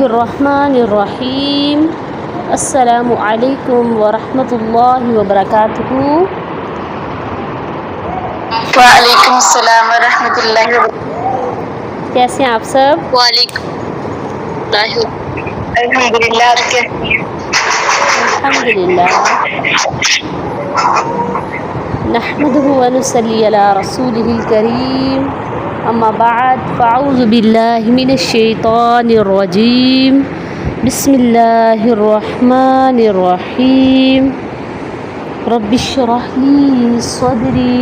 الرحمن الرحیم السلام علیکم ورحمۃ اللہ وبرکاتہ۔ وعلیکم السلام ورحمۃ اللہ وبرکاتہ۔ کیسے ہیں آپ سب؟ وعلیکم السلام۔ الحمدللہ، آپ کیسے ہیں؟ الحمدللہ، نحمدہ ونصلی علی رسولہ الکریم، اما بعد فاعوذ باللہ من الشیطان الرجیم، بسم اللہ الرحمن الرحیم، رب اشرح لی صدری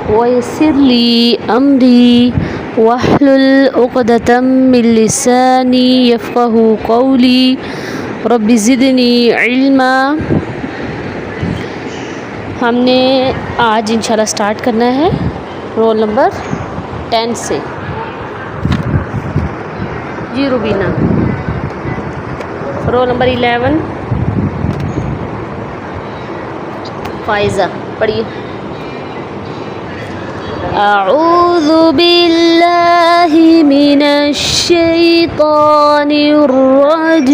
ویسر لی امری واحلل عقدۃ من لسانی یفقہوا قولی رب زدنی علما۔ ہم نے آج انشاءاللہ سٹارٹ کرنا ہے رول نمبر 10 سے۔ جی روبینہ، رول نمبر 11 فائزہ پڑھیے۔ اعوذ باللہ من الشیطان الرجیم،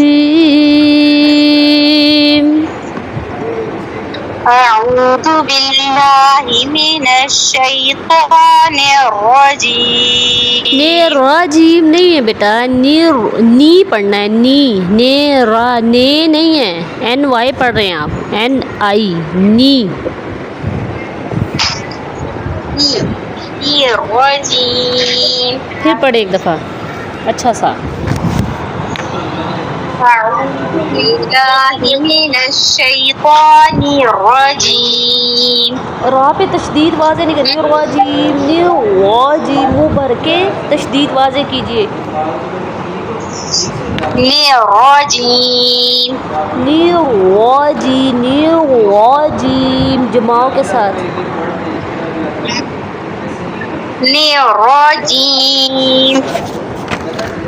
اعوذ باللہ من الشیطان الرجیم۔ راجیم نہیں ہے بیٹا، نی پڑھنا ہے، نی نہیں ہے، این وائی پڑھ رہے ہیں آپ، این آئی، نی۔ الرجیم، پھر پڑھے ایک دفعہ اچھا سا۔ اعوذ باللہ من الشیطان الرجیم۔ را پہ تشدید واضح نہیں کرنی، راجیم، واجیم، منہ بھر کے تشدید واضح کیجیے۔ الرجیم، واجیم جماؤ کے ساتھ۔ الرجیم،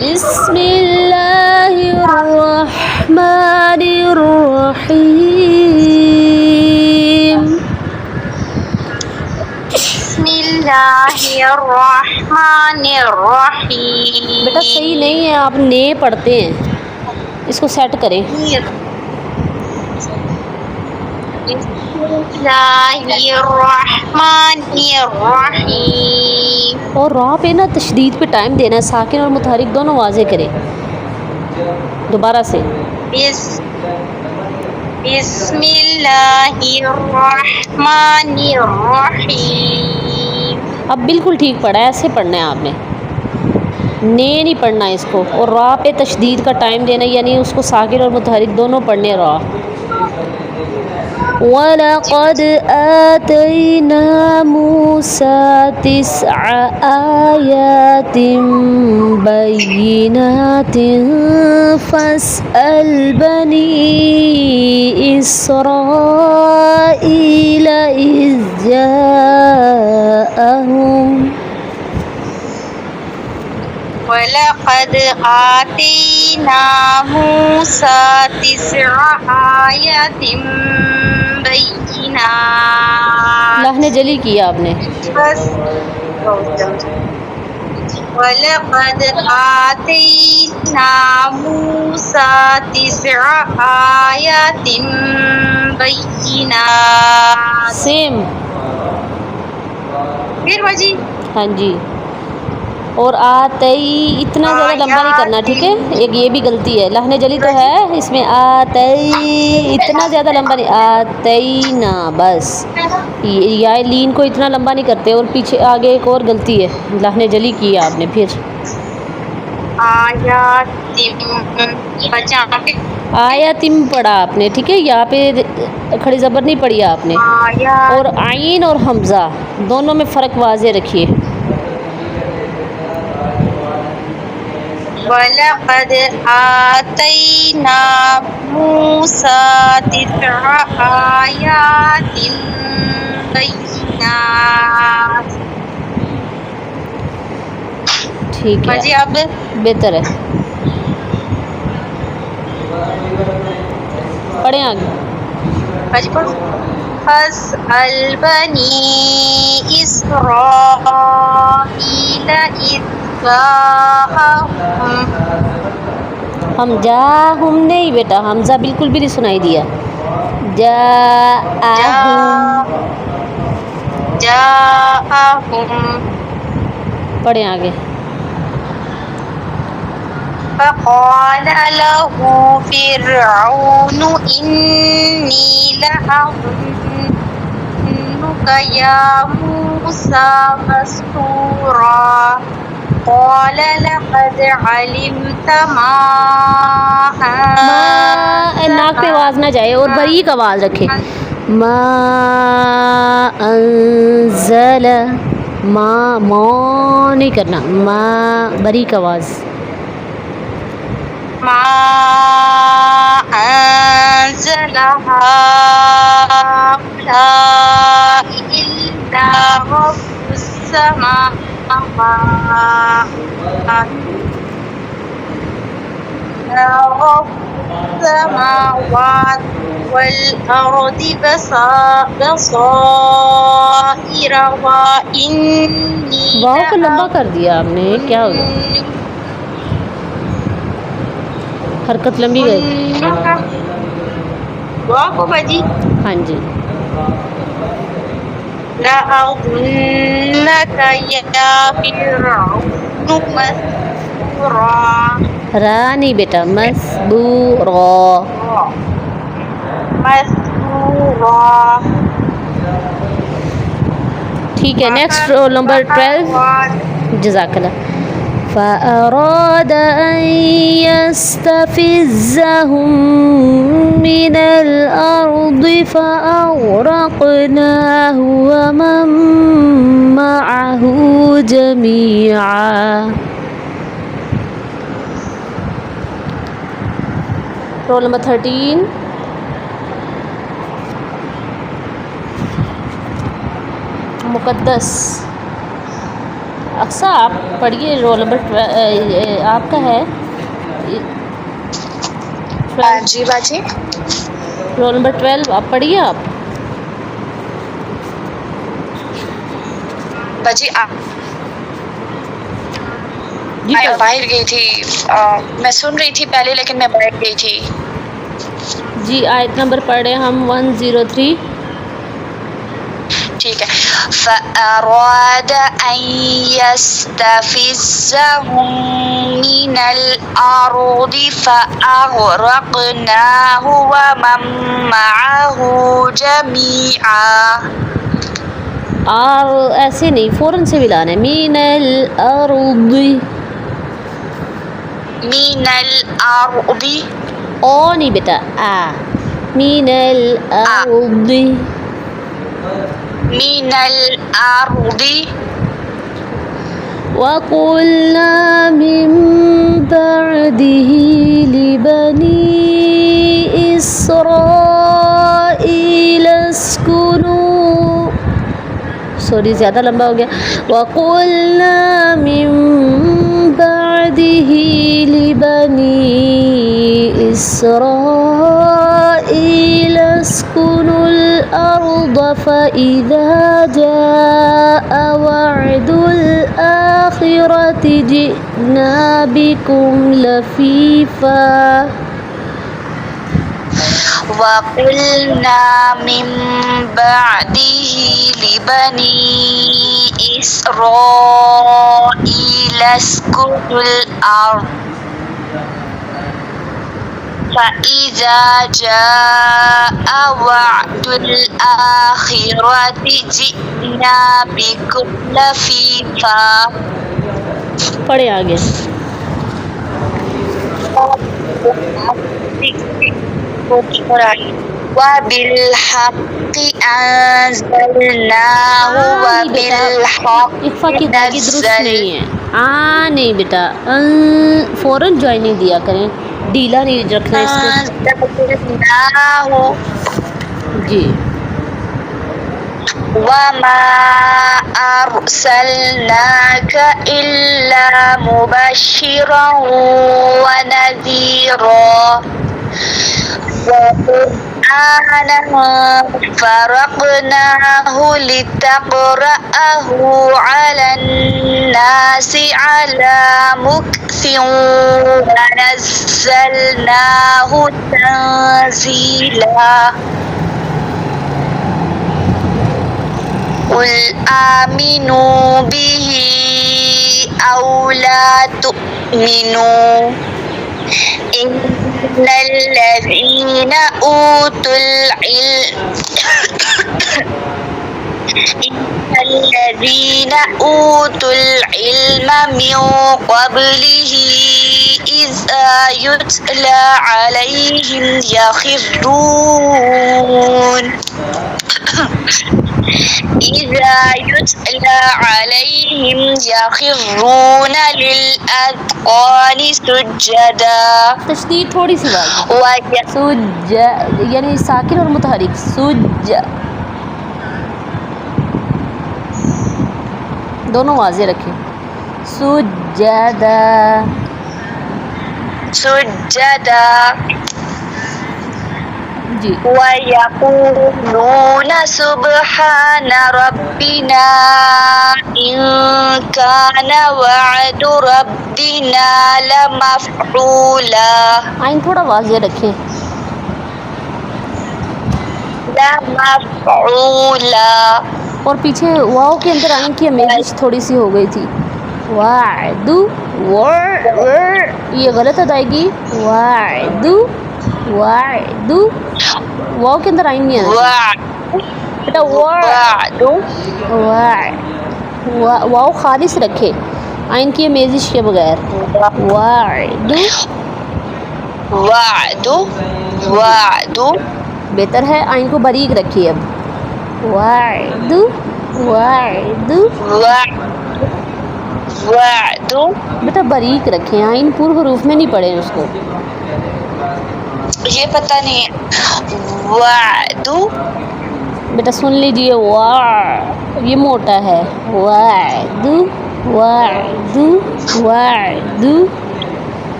بسم اللہ الرحمن الرحیم، بسم اللہ الرحمن الرحیم۔ بیٹا صحیح نہیں ہے، آپ نے پڑھتے ہیں، اس کو سیٹ کریں۔ بسم اللہ الرحمن الرحیم۔ اور را پہ نا تشدید پہ ٹائم دینا ہے، ساکن اور متحرک دونوں واضح کریں۔ دوبارہ سے، بسم اللہ الرحمن الرحیم۔ اب بالکل ٹھیک پڑھا ہے، ایسے پڑھنا ہے آپ نے، نہیں پڑھنا ہے اس کو، اور را پہ تشدید کا ٹائم دینا، یعنی اس کو ساکن اور متحرک دونوں پڑھنے را۔ وَلَقَدْ آتَيْنَا مُوسَى 9 آيَاتٍ بَيِّنَاتٍ فَاسْأَلْ بَنِي إِسْرَائِيلَ إِذْ جَاءَهُمْ وَلَقَدْ آتَيْنَا مُوسَى 9 آيَاتٍ بَيِّنَاتٍ۔ اللہ نے جلی کیا آپ نے۔ وَلَقَدْ آتَيْنَا مُوسَى 9 آيَاتٍ بَيِّنَاتٍ۔ سیم پھر بجی، ہاں جی، اور آتئی اتنا زیادہ لمبا نہیں کرنا، ٹھیک ہے، ایک یہ بھی غلطی ہے، لہن جلی تو ہے اس میں، آتئی اتنا زیادہ لمبا نہیں، آتینا بس، یا لین کو اتنا لمبا نہیں کرتے، اور پیچھے آگے ایک اور غلطی ہے، لہن جلی کی آپ نے۔ پھر آیا تم پڑھا آپ نے، ٹھیک ہے، یہاں پہ کھڑی زبر نہیں پڑھی آپ نے، اور عین اور حمزہ دونوں میں فرق واضح رکھیے۔ وَلَقَدْ آتَيْنَا مُوسَى 9 آيَاتٍ بَيِّنَاتٍ۔ ٹھیک ہے، بجی اب بہتر ہے، پڑھیں آگے۔ فَاسْأَلْ بَنِي إِسْرَائِيلَ إِذْ جَاءَهُمْ ہم جا ہم نہیں بیٹا، حمزہ بالکل بھی نہیں سنائی دیا. جاءہم پڑھیں آگے. فقال له فرعون إني لأظنك يا موسى مسحورا قال لقد علمت ما ناک پہ آواز نہ جائے اور باریک آواز رکھے. ما انزل، ما نہیں کرنا، ما باریک آواز. ما أنزل هؤلاء إلا رب السماوات والأرض بصائر وإني واو کو لمبا کر دیا آپ نے، کیا ہو گیا؟ حرکت لمبی گئی. واو کو بجی. ہاں جی. لأظنك يا فرعون مسحورا. را نہیں بیٹا، مسبورا. مسحورا. ٹھیک ہے، نیکسٹ رول نمبر 12. جزاک اللہ. فأراد أن يستفزهم من الأرض فأغرقناه ومن معه جميعا. Roll number 13. مقدس. اقصیٰ آپ پڑھیے رول نمبر آپ کا ہے. جی باجی. رول نمبر 12 آپ پڑھیے. آپ باجی جی باہر گئی تھی، میں سن رہی تھی پہلے لیکن میں بیٹھ گئی تھی. جی آیت نمبر پڑھے ہم 103. ٹھیک ہے. فأراد أن يستفزهم من الأرض فأغرقناه ومن معه جميعا. اور ایسے نہیں، فوراً سے ملانا ہے. من الارض، من الأرض. او نہیں بیٹا، من الارض. من الأرض. وقلنا من بعده لبني إسرائيل اسكنوا، سوری زیادہ لمبا ہو گیا. وقلنا من بعده لبني إسرائيل اسكنوا الأرض فإذا جاء وعد الآخرة جئنا بكم لفيفا. وقلنا من بعده لبني إسرائيل اسكنوا الأرض فإذا جاء وعد الآخرة جئنا بكم لفيفا. پڑھے آگے. وبالحق أنزلناه وبالحق اقفا کی ادائیگی درست نہیں ہے. نہیں بیٹا، فوراً جوائننگ دیا کریں، ڈھیلا نہیں رکھنا اس کو. جی. وما أرسلناك إلا مبشرا ونذيرا فرقناه لتقرأه على الناس على مكث ونزلناه تنزيلا قل آمنوا به أو لا تؤمنوا إن الذين أوتوا العلم من قبله إذا يتلى عليهم يخرون للأذقان سجدا. تشدید تھوڑی سی بات سج یعنی ساکن اور متحرک سج دونوں واضح رکھیں سجدا جی. وَيَقُولُونَ سُبْحَانَ رَبِّنَا إِن كَانَ وَعْدُ رَبِّنَا لَمَفْعُولًا. آئین تھوڑا واضح رکھیں اور پیچھے واؤ کے اندر آئین کی امیزش تھوڑی سی ہو گئی تھی. وعدو یہ غلط ادائیگی. وعدو واؤ کے اندر آئین نہیں آنا بیٹا. واؤ خالص رکھے آئین کی امیزش کے بغیر. وعدو بہتر ہے آئین کو باریک رکھیے. اب وعدو بیٹا باریک رکھیں آئین پور حروف میں نہیں پڑھیں اس کو. یہ پتہ نہیں ہے. وعدو بیٹا سن لیجیے یہ موٹا ہے. وعدو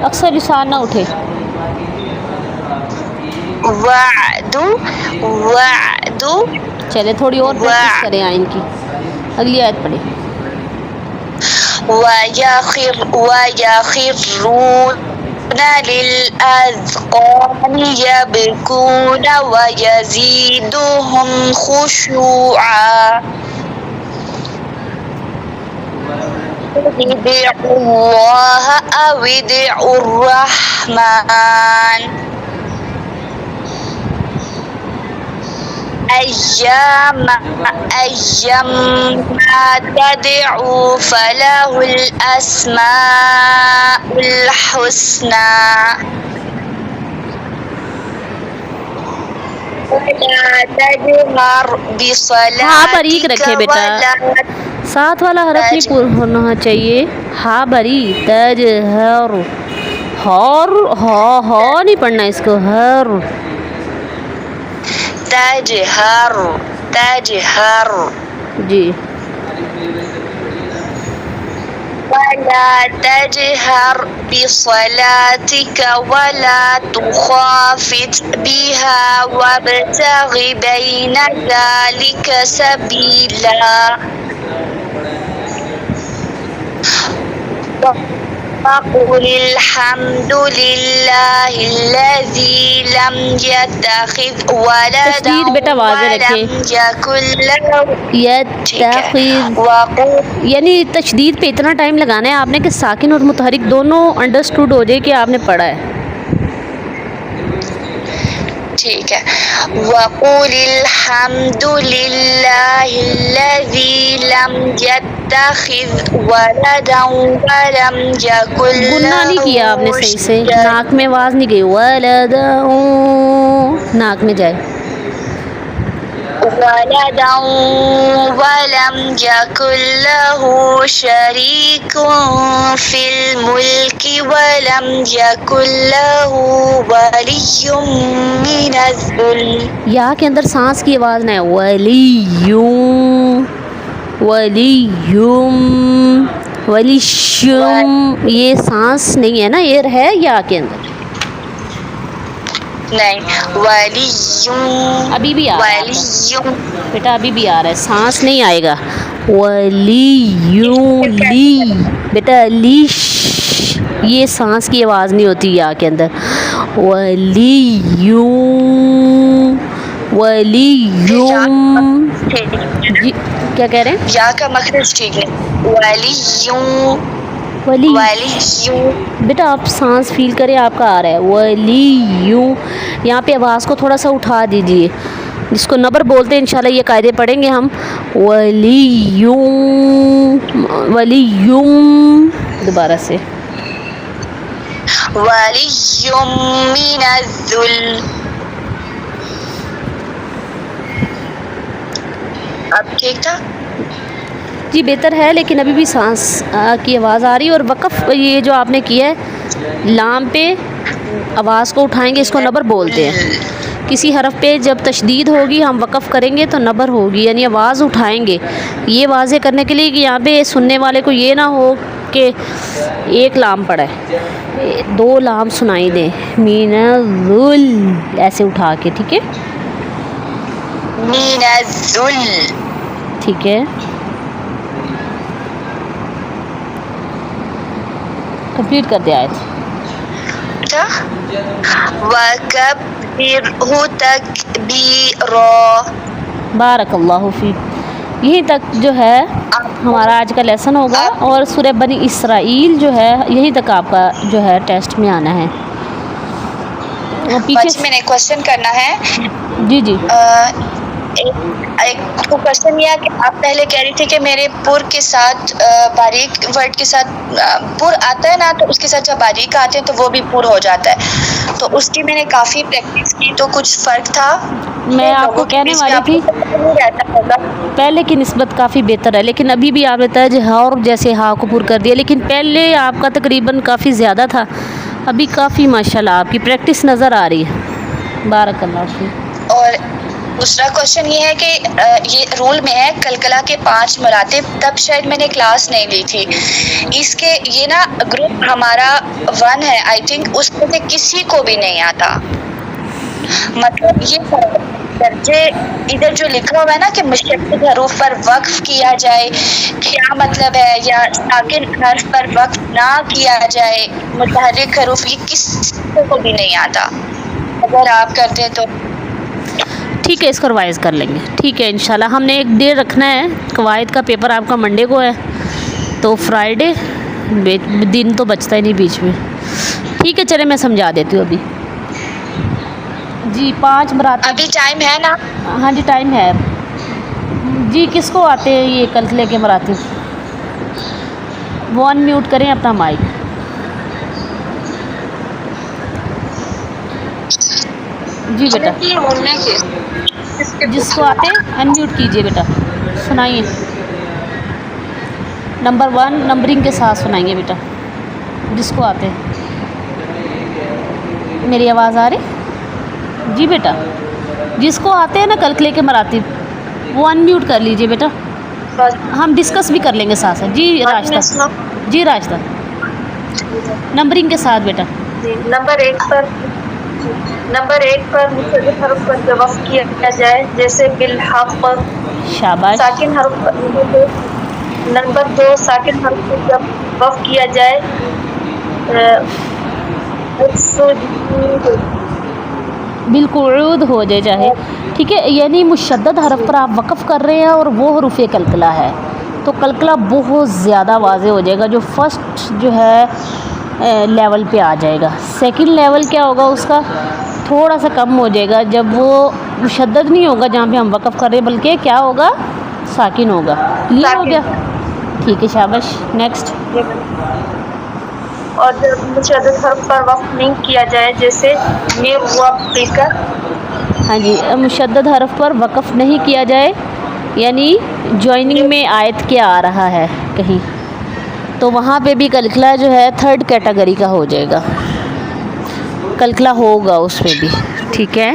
اکثر لسان نہ اٹھے. وعدو چلے تھوڑی اور پریکٹس کریں آئین کی. اگلی آیت پڑھیں. وَيَخِرُّونَ لِلْأَذْقَانِ يَبْكُونَ وَيَزِيدُهُمْ خُشُوعًا ادعوا الله أو ادعوا الرحمن أيما تدعوا فله الأسماء الحسنى ولا تجهر ہاں باریک رکھے بیٹا. بصلاتك ساتھ والا حرف نہیں پور ہونا چاہیے. ہا بری تجہر ہور ہا نہیں پڑھنا اس کو. ہر تجهر جی. ولا تجهر بصلاتك ولا تخافت بها وابتغ بين ذلك سبيلا وقل الحمد لله الذي لم يتخذ ولدا تشدید بیٹا واضح رکھیں. ولم يكن له یتخذ یعنی تشدید پہ اتنا ٹائم لگانا ہے آپ نے کہ ساکن اور متحرک دونوں انڈرسٹوڈ ہو جائے کہ آپ نے پڑھا ہے. ٹھیک ہے. وقل الحمد لله الذي لم يتخذ ولدا ولم يكن گناہ نہیں کیا آپ نے صحیح سے. ناک میں آواز نہیں گئی. ولدا ناک میں جائے. ولدا ولم يكن له شريك في الملك ولم يكن له ولي من الذل. یا کے اندر سانس کی آواز نہ ہے. ولیشم یہ سانس نہیں ہے نا. ایر ہے یا کے اندر. نہیں ولی ابھی بھی آ رہا ہے ولی بیٹا، ابھی بھی آ رہا ہے، سانس نہیں آئے گا. ولی لی بیٹا، لیش، یہ سانس کی آواز نہیں ہوتی یا کے اندر. ولی ولیوم. جی کیا کہہ رہے ہیں؟ یا کا مخرج ٹھیک ہے. ولی ولی بیٹا آپ سانس فیل کریں، آپ کا آ رہا ہے ولی. یہاں پہ آواز کو تھوڑا سا اٹھا دیجئے، جس کو نبر بولتے ہیں انشاءاللہ یہ قاعدے پڑھیں گے ہم. ولیوم دوبارہ سے. ولی من الذل. اب ٹھیک تھا؟ جی بہتر ہے، لیکن ابھی بھی سانس کی آواز آ رہی ہے. اور وقف یہ جو آپ نے کیا ہے لام پہ آواز کو اٹھائیں گے، اس کو نبر بولتے ہیں. کسی حرف پہ جب تشدید ہوگی ہم وقف کریں گے تو نبر ہوگی، یعنی آواز اٹھائیں گے. یہ واضح کرنے کے لیے کہ یہاں پہ سننے والے کو یہ نہ ہو کہ ایک لام پڑا ہے، 2 لام سنائی دیں. من الذل ایسے اٹھا کے، ٹھیک ہے؟ من الذل. ٹھیک ہے، کمپلیٹ کر دیا آیت. وَكَبِّرْهُ تَكْبِيرًا. بارک اللہ فیک. یہیں تک جو ہے ہمارا آج کا لیسن ہوگا، اور سورہ بنی اسرائیل جو ہے یہیں تک آپ کا جو ہے ٹیسٹ میں آنا ہے. اور پیچھے بچ میں نے کوشچن کرنا ہے. جی جی ایک کوشچن یہ ہے کہ آپ پہلے کہہ رہی تھی کہ میرے پر کے ساتھ باریک ورڈ کے ساتھ پر آتا ہے نا، تو اس کے ساتھ جب باریک آتے ہیں تو وہ بھی پر ہو جاتا ہے. تو اس کی میں نے کافی پریکٹس کی، تو کچھ فرق تھا. میں آپ کو کہنے والی تھی پہلے کی نسبت کافی بہتر ہے، لیکن ابھی بھی آپ بتایا جو ہاں، اور جیسے ہاں کو پر کر دیا، لیکن پہلے آپ کا تقریباً کافی زیادہ تھا، ابھی کافی ماشاءاللہ آپ کی پریکٹس نظر آ رہی ہے. بارک اللہ فیک. اور دوسرا کوشچن یہ ہے کہ یہ رول میں ہے کلکلا کے 5 مراتب، تب شاید میں نے کلاس نہیں لی تھی. اس کے یہ نا گروپ ہمارا 1 ہے آئی تھنک، اس میں سے کسی کو بھی نہیں آتا. مطلب یہ درجے ادھر جو لکھا ہوا ہے نا کہ مشدد حروف پر وقف کیا جائے، کیا مطلب ہے؟ یا ساکن حرف پر وقف نہ کیا جائے، متحرک حروف، یہ کسی کو بھی نہیں آتا. اگر آپ کرتے تو ٹھیک ہے، اس کو ریوائز کر لیں گے. ٹھیک ہے انشاءاللہ. ہم نے ایک ڈے رکھنا ہے، قواعد کا پیپر آپ کا منڈے کو ہے، تو فرائیڈے دن تو بچتا ہی نہیں بیچ میں. ٹھیک ہے چلے میں سمجھا دیتی ہوں ابھی. جی 5 مراتب. ابھی ٹائم ہے نا؟ ہاں جی ٹائم ہے. جی کس کو آتے ہیں یہ کلکلے کے مراتب؟ وہ ان میوٹ کریں اپنا مائک. جی بیٹا جس کو آتے ان میوٹ کیجئے بیٹا، سنائیے. نمبر 1 نمبرنگ کے ساتھ سنائیں گے بیٹا، جس کو آتے. میری آواز آ رہی؟ جی بیٹا جس کو آتے ہیں نا کلکلے کے مراتب وہ ان میوٹ کر لیجئے بیٹا، ہم ڈسکس بھی کر لیں گے ساتھ ساتھ. جی راجدہ، جی راجدہ نمبرنگ کے ساتھ بیٹا. نمبر 1 پر مشدد حرف پر جب وقف کیا جائے، جیسے بالحق پر. شاباش. ساکن حرف پر. نمبر 2 ساکن حرف پر جب وقف کیا جائے، بالقعود ہو جائے چاہے. ٹھیک ہے، یعنی مشدد حرف پر آپ وقف کر رہے ہیں اور وہ حروف کلکلہ ہے، تو کلکلہ بہت زیادہ واضح ہو جائے گا. جو فرسٹ جو ہے لیول پہ آ جائے گا. سیکنڈ لیول کیا ہوگا اس کا؟ تھوڑا سا کم ہو جائے گا، جب وہ مشدد نہیں ہوگا جہاں پہ ہم وقف کر رہے ہیں، بلکہ کیا ہوگا؟ ساکن ہوگا. کلیئر ہو گیا؟ ٹھیک ہے شاباش. نیکسٹ. اور جب مشدد حرف پر وقف نہیں کیا جائے، جیسے ربک. ہاں جی، مشدد حرف پر وقف نہیں کیا جائے، یعنی جوائننگ میں آیت کیا آ رہا ہے کہیں، تو وہاں پہ بھی کلکلہ جو ہے 3rd کیٹیگری کا ہو جائے گا، کلکلہ ہوگا اس پہ بھی. ٹھیک ہے.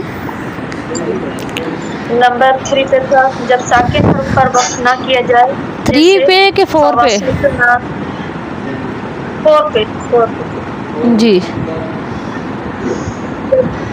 نمبر 3 پہ تھا جب ساکن حرف پر وقف نہ کیا جائے، 3 پہ کہ 4 پہ؟ 4 پہ. جی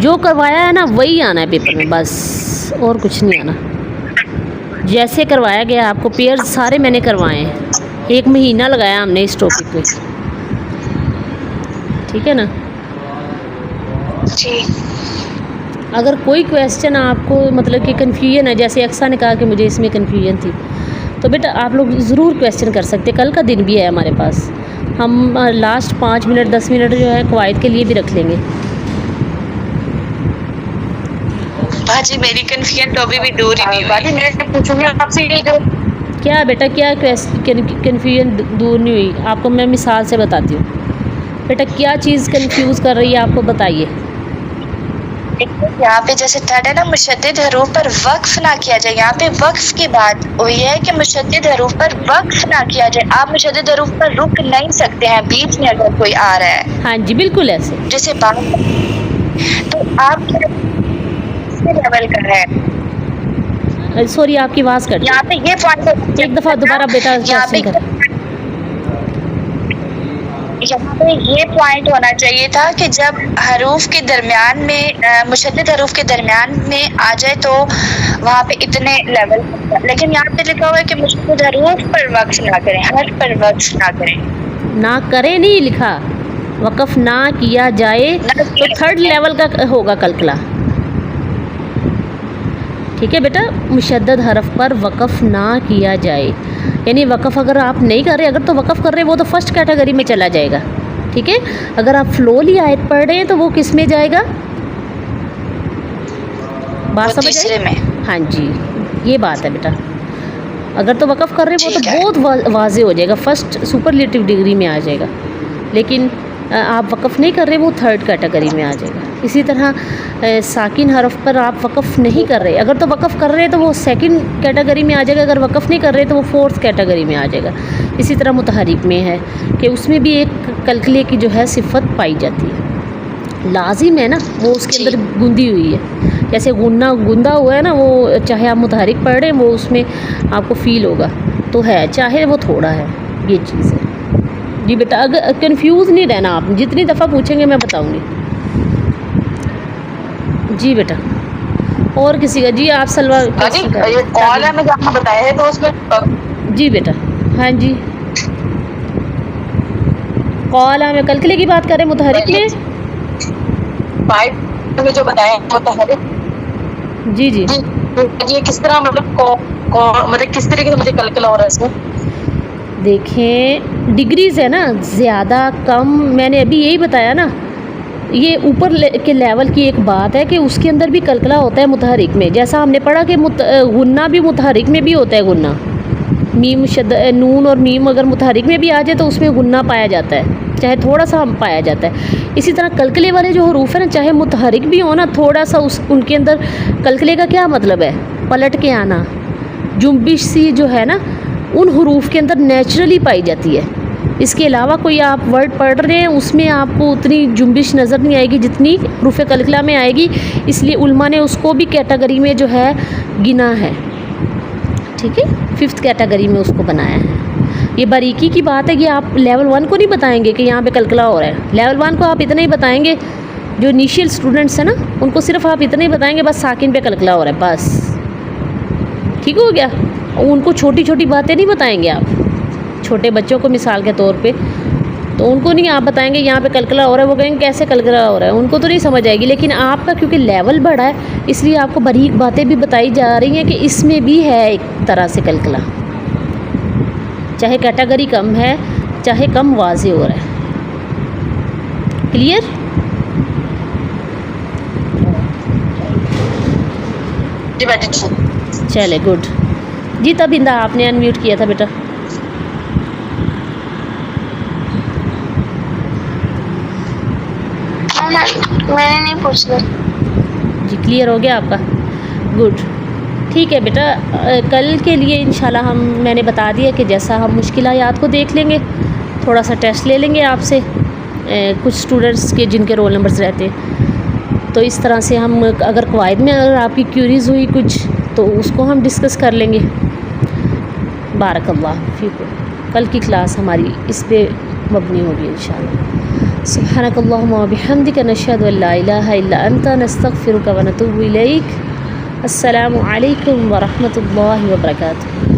جو کروایا ہے نا وہی آنا ہے پیپر میں، بس اور کچھ نہیں آنا. جیسے کروایا گیا آپ کو پیئرز سارے میں نے کروائے ہیں، 1 مہینہ لگایا ہم نے اس ٹاپک پہ، ٹھیک ہے نا. جی اگر کوئی کویسچن آپ کو مطلب کہ کنفیوژن ہے، جیسے اقصیٰ نے کہا کہ مجھے اس میں کنفیوژن تھی، تو بیٹا آپ لوگ ضرور کویسچن کر سکتے. کل کا دن بھی ہے ہمارے پاس، ہم لاسٹ 5 منٹ 10 منٹ جو ہے قواعد کے لیے بھی رکھ لیں گے. باجی میری کنفیوژن تو ابھی بھی دور ہی نہیں ہوئی. میں پوچھوں گی آپ سے یہ جو کیا بیٹا کیا کنفیوژن دور نہیں ہوئی؟ آپ کو میں مثال سے بتاتی ہوں. بیٹا کیا چیز کنفیوز کر رہی ہے آپ کو، بتائیے. یہاں پہ جیسے تھرڈ ہے نا، مشدد حروف پر وقف نہ کیا جائے. یہاں پہ وقف کی بات ہوئی ہے کہ مشدد حروف پر وقف نہ کیا جائے. آپ مشدد حروف پر رک نہیں سکتے ہیں بیچ میں اگر کوئی آ رہا ہے. ہاں جی بالکل ایسے. جیسے بات تو آپ کس لیول کا ہے. سوری آپ کی آواز کٹ یہاں پہ یہ پوائنٹ ایک دفعہ دوبارہ بیٹا یہاں پہ کوشچن کر. یہاں پہ یہ پوائنٹ ہونا چاہیے تھا کہ جب حروف کے درمیان میں مشدد حروف کے درمیان میں آ جائے تو وہاں پہ اتنے لیول، لیکن یہاں پہ لکھا ہوا ہے کہ مشدد حروف پر وقف نہ کریں، حرف پر وقف نہ کریں. نہ کرے نہیں لکھا، وقف نہ کیا جائے تو 3rd لیول کا ہوگا کلکلا. ٹھیک ہے بیٹا، مشدد حرف پر وقف نہ کیا جائے، یعنی وقف اگر آپ نہیں کر رہے، اگر تو وقف کر رہے وہ تو فرسٹ کیٹیگری میں چلا جائے گا. ٹھیک ہے، اگر آپ فلولی آیت پڑھ رہے ہیں تو وہ کس میں جائے گا؟ بات سمجھ تیسرے آئی؟ میں. ہاں جی یہ بات ہے بیٹا. اگر تو وقف کر رہے وہ تو ٹھیک ہے. بہت واضح ہو جائے گا، فرسٹ سپرلیٹو ڈگری میں آ جائے گا. لیکن آپ وقف نہیں کر رہے وہ 3rd کیٹیگری میں آ جائے گا. اسی طرح ساکن حرف پر آپ وقف نہیں کر رہے، اگر تو وقف کر رہے تو وہ 2nd کیٹیگری میں آ جائے گا، اگر وقف نہیں کر رہے تو وہ 4th کیٹیگری میں آ جائے گا. اسی طرح متحرک میں ہے کہ اس میں بھی ایک کلکلے کی جو ہے صفت پائی جاتی ہے، لازم ہے نا، وہ اس کے اندر گندی ہوئی ہے. جیسے غنہ گندا ہوا ہے نا، وہ چاہے آپ متحرک پڑھ رہے ہیں وہ اس میں آپ کو فیل ہوگا تو ہے، چاہے وہ تھوڑا ہے، یہ چیز ہے. جی بیٹا اگر کنفیوز نہیں رہنا، آپ جتنی دفعہ پوچھیں گے میں بتاؤں گی. جی بیٹا اور کسی کا؟ جی آپ سلوا کال ہے، میں آپ کو بتایا ہے تو اس میں جی بیٹا. ہاں جی کال ہے، میں کلکلے کی بات کر رہے ہیں متحرک میں. 5 میں جو بتایا متحرک، جی جی یہ کس طرح مطلب کس طریقے سے مجھے کلکلا ہو رہا ہے اس میں؟ دیکھیں ڈگریز ہے نا، زیادہ کم، میں نے ابھی یہی بتایا نا. یہ اوپر کے لیول کی ایک بات ہے کہ اس کے اندر بھی کلکلا ہوتا ہے متحرک میں. جیسا ہم نے پڑھا کہ غنہ بھی متحرک میں بھی ہوتا ہے. غنہ میم نون اور میم اگر متحرک میں بھی آ جائے تو اس میں غنہ پایا جاتا ہے، چاہے تھوڑا سا پایا جاتا ہے. اسی طرح کلکلے والے جو حروف ہیں نا، چاہے متحرک بھی ہو نا، تھوڑا سا ان کے اندر کلکلے کا کیا مطلب ہے؟ پلٹ کے آنا، جنبش سی جو ہے نا ان حروف کے اندر نیچرلی پائی جاتی ہے. اس کے علاوہ کوئی آپ ورڈ پڑھ رہے ہیں اس میں آپ کو اتنی جنبش نظر نہیں آئے گی جتنی حروف کلکلا میں آئے گی. اس لیے علماء نے اس کو بھی کیٹیگری میں جو ہے گنا ہے. ٹھیک ہے، 5th کیٹیگری میں اس کو بنایا ہے. یہ باریکی کی بات ہے کہ آپ لیول 1 کو نہیں بتائیں گے کہ یہاں پہ کلکلا ہو رہا ہے. لیول 1 کو آپ اتنا ہی بتائیں گے، جو انیشیل اسٹوڈنٹس ہیں نا ان کو صرف آپ اتنا ہی بتائیں گے، بس ساکن پہ کلکلا ہو رہا ہے بس. ٹھیک ہو گیا. ان کو چھوٹی چھوٹی باتیں نہیں بتائیں گے آپ، چھوٹے بچوں کو مثال کے طور پہ تو ان کو نہیں آپ بتائیں گے یہاں پہ کلکلا ہو رہا ہے، وہ کہیں گے کیسے کلکلا ہو رہا ہے، ان کو تو نہیں سمجھ آئے گی. لیکن آپ کا کیونکہ لیول بڑا ہے اس لیے آپ کو باریک باتیں بھی بتائی جا رہی ہیں کہ اس میں بھی ہے ایک طرح سے کلکلا، چاہے کیٹیگری کم ہے چاہے کم واضح ہو رہا ہے. کلیئر؟ چلے گڈ. جی تب اندا آپ نے انمیوٹ کیا تھا بیٹا. میں نے نہیں پوچھا. جی کلیئر ہو گیا آپ کا؟ گڈ. ٹھیک ہے بیٹا، کل کے لیے انشاءاللہ میں نے بتا دیا کہ جیسا ہم مشکلات کو دیکھ لیں گے، تھوڑا سا ٹیسٹ لے لیں گے آپ سے کچھ اسٹوڈنٹس کے جن کے رول نمبرز رہتے ہیں، تو اس طرح سے ہم اگر قواعد میں اگر آپ کی کیوریز ہوئی کچھ تو اس کو ہم ڈسکس کر لیں گے. بارک اللہ فیکم. کل کی کلاس ہماری اس پہ مبنی ہوگی انشاءاللہ. سبحانك اللهم وبحمدك نشهد أن لا إله إلا أنت نستغفرك ونتوب إليك. السلام علیکم ورحمۃ اللہ وبرکاتہ.